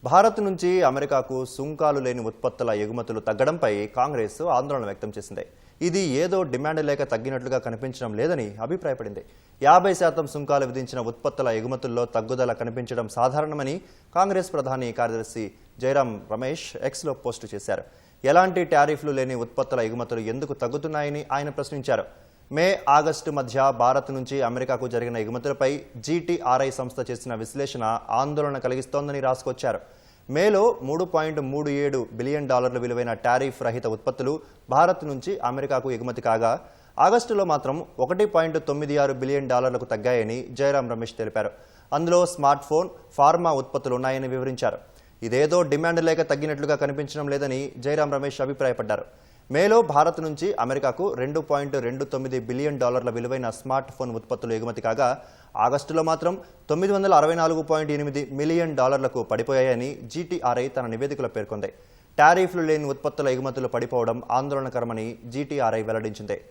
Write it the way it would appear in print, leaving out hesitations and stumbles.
భారత్ నుంచి అమెరికాకు సుంకాలు లేని ఉత్పత్తుల ఎగుమతులు తగ్గడంపై కాంగ్రెస్ ఆందోళన వ్యక్తం చేసింది. ఇది ఏదో డిమాండ్ లేక తగ్గినట్లుగా కనిపించడం లేదని అభిప్రాయపడింది. 50% సుంకాలు విధించిన ఉత్పత్తుల ఎగుమతుల్లో తగ్గుదల కనిపించడం సాధారణమని కాంగ్రెస్ ప్రధాని కార్యదర్శి జైరాం రమేష్ ఎక్స్లో పోస్టు చేశారు. ఎలాంటి టారిఫ్లు లేని ఉత్పత్తుల ఎగుమతులు ఎందుకు తగ్గుతున్నాయని ఆయన ప్రశ్నించారు. మే, ఆగస్టు మధ్య భారత్ నుంచి అమెరికాకు జరిగిన ఎగుమతులపై జీటీఆర్ఐ సంస్థ చేసిన విశ్లేషణ ఆందోళన కలిగిస్తోందని రాసుకొచ్చారు. మేలో $3.37 బిలియన్ విలువైన టారిఫ్ రహిత ఉత్పత్తులు భారత్ నుంచి అమెరికాకు ఎగుమతి కాగా, ఆగస్టులో మాత్రం $1.96 బిలియన్ తగ్గాయని జైరాం రమేష్ తెలిపారు. అందులో స్మార్ట్ ఫోన్, ఫార్మా ఉత్పత్తులు ఉన్నాయని వివరించారు. ఇదేదో డిమాండ్ లేక తగ్గినట్లుగా కనిపించడం లేదని జైరాం రమేష్ అభిప్రాయపడ్డారు. మేలో భారత్ నుంచి అమెరికాకు $2.29 బిలియన్ విలువైన స్మార్ట్ ఫోన్ ఉత్పత్తులు ఎగుమతి కాగా, ఆగస్టులో మాత్రం $964.8 మిలియన్ పడిపోయాయని జీటీఆర్ఐ తన నివేదికలో పేర్కొంది. టారిఫ్లు లేని ఉత్పత్తుల ఎగుమతులు పడిపోవడం ఆందోళనకరమని జీటీఆర్ఐ వెల్లడించింది.